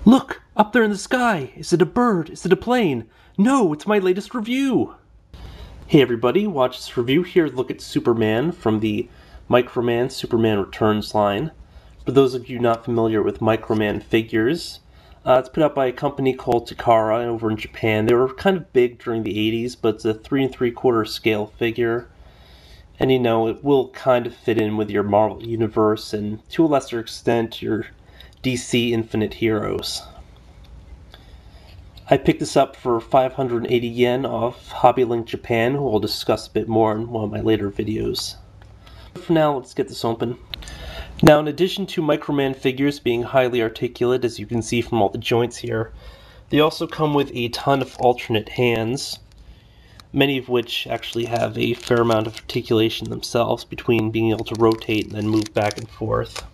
Look! Up there in the sky! Is it a bird? Is it a plane? No, it's my latest review! Hey everybody, watch this review here. Look at Superman from the Microman Superman Returns line. For those of you not familiar with Microman figures, it's put out by a company called Takara over in Japan. They were kind of big during the 80s, but it's a 3 3/4 scale figure. And it will kind of fit in with your Marvel Universe and to a lesser extent your DC Infinite Heroes. I picked this up for 580 yen off HobbyLink Japan, who I'll discuss a bit more in one of my later videos. For now, let's get this open. Now, in addition to Microman figures being highly articulate, as you can see from all the joints here, they also come with a ton of alternate hands, many of which actually have a fair amount of articulation themselves between being able to rotate and then move back and forth.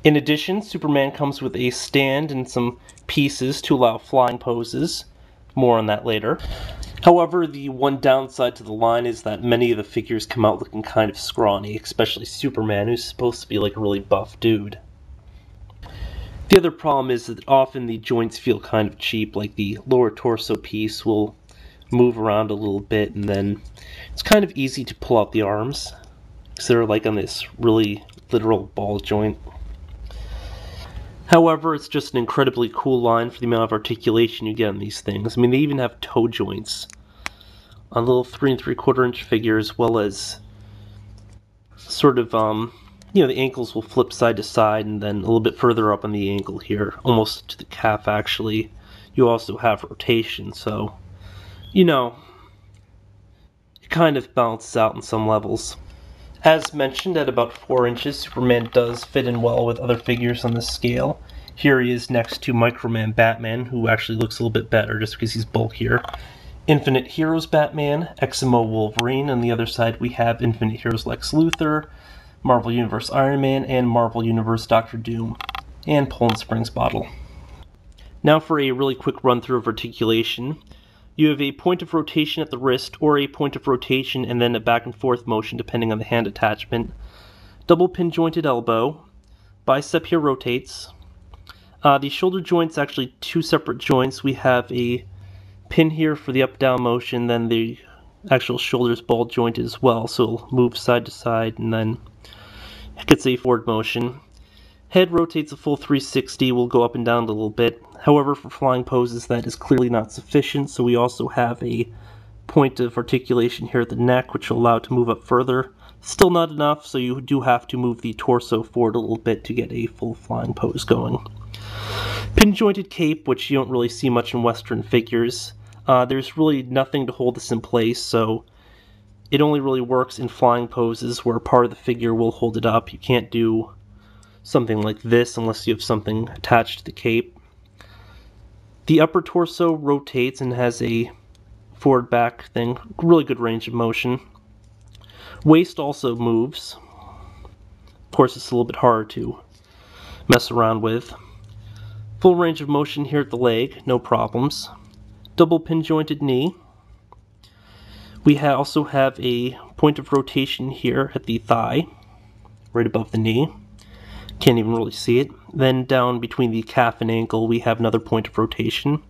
In addition, Superman comes with a stand and some pieces to allow flying poses. More on that later. However, the one downside to the line is that many of the figures come out looking kind of scrawny, especially Superman, who's supposed to be like a really buff dude. The other problem is that often the joints feel kind of cheap, like the lower torso piece will move around a little bit, and then it's kind of easy to pull out the arms, because they're like on this really literal ball joint. However, it's just an incredibly cool line for the amount of articulation you get on these things. I mean, they even have toe joints on little 3 3/4 inch figure, as well as sort of, the ankles will flip side to side, and then a little bit further up on the ankle here, almost to the calf actually, you also have rotation, so, it kind of balances out in some levels. As mentioned, at about 4 inches, Superman does fit in well with other figures on this scale. Here he is next to Microman Batman, who actually looks a little bit better just because he's bulkier. Infinite Heroes Batman, Eximo Wolverine. On the other side we have Infinite Heroes Lex Luthor, Marvel Universe Iron Man, and Marvel Universe Dr. Doom, and Poland Springs Bottle. Now for a really quick run through of articulation. You have a point of rotation at the wrist, or a point of rotation and then a back and forth motion depending on the hand attachment. Double pin jointed elbow. Bicep here rotates. The shoulder joint's actually two separate joints. We have a pin here for the up-down motion, then the actual shoulder's ball jointed as well, so it'll move side to side and then it gets a forward motion. Head rotates a full 360, will go up and down a little bit. However, for flying poses, that is clearly not sufficient, so we also have a point of articulation here at the neck, which will allow it to move up further. Still not enough, so you do have to move the torso forward a little bit to get a full flying pose going. Pin-jointed cape, which you don't really see much in Western figures. There's really nothing to hold this in place, so it only really works in flying poses where part of the figure will hold it up. You can't do something like this unless you have something attached to the cape. The upper torso rotates and has a forward back thing, really good range of motion. Waist also moves. Of course, it's a little bit harder to mess around with. Full range of motion here at the leg, no problems. Double pin jointed knee. We also have a point of rotation here at the thigh, right above the knee. Can't even really see it. Then down between the calf and ankle we have another point of rotation,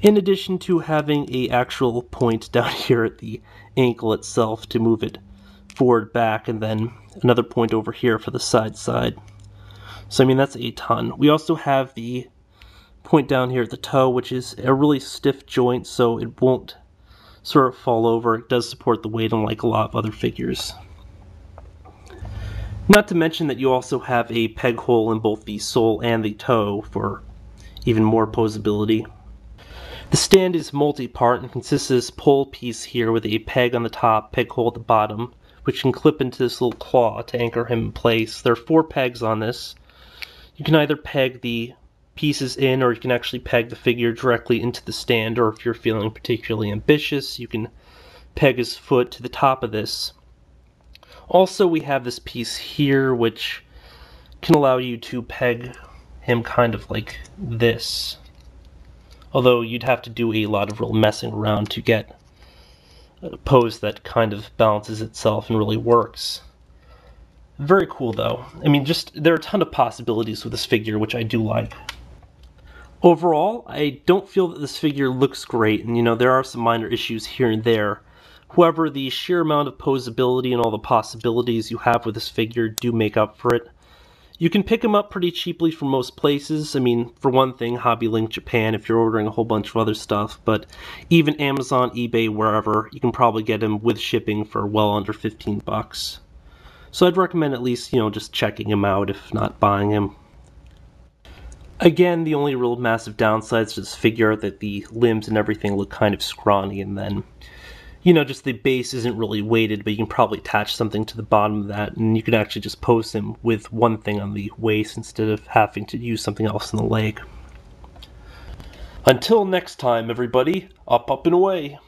in addition to having a actual point down here at the ankle itself to move it forward back, and then another point over here for the side. So that's a ton. We also have the point down here at the toe, which is a really stiff joint, so it won't sort of fall over. It does support the weight, unlike a lot of other figures. Not to mention that you also have a peg hole in both the sole and the toe for even more posability. The stand is multi-part and consists of this pole piece here with a peg on the top, peg hole at the bottom, which can clip into this little claw to anchor him in place. There are 4 pegs on this. You can either peg the pieces in, or you can actually peg the figure directly into the stand, or if you're feeling particularly ambitious, you can peg his foot to the top of this. Also, we have this piece here, which can allow you to peg him kind of like this. Although you'd have to do a lot of real messing around to get a pose that kind of balances itself and really works. Very cool, though. There are a ton of possibilities with this figure, which I do like. Overall, I don't feel that this figure looks great, and there are some minor issues here and there. However, the sheer amount of posability and all the possibilities you have with this figure do make up for it. You can pick him up pretty cheaply from most places. I mean, for one thing, Hobby Link Japan if you're ordering a whole bunch of other stuff, but even Amazon, eBay, wherever, you can probably get him with shipping for well under 15 bucks. So I'd recommend at least, just checking him out if not buying him. Again, the only real massive downsides to this figure are that the limbs and everything look kind of scrawny, and then, just the base isn't really weighted, but you can probably attach something to the bottom of that, and you can actually just pose him with one thing on the waist instead of having to use something else on the leg. Until next time, everybody, up and away!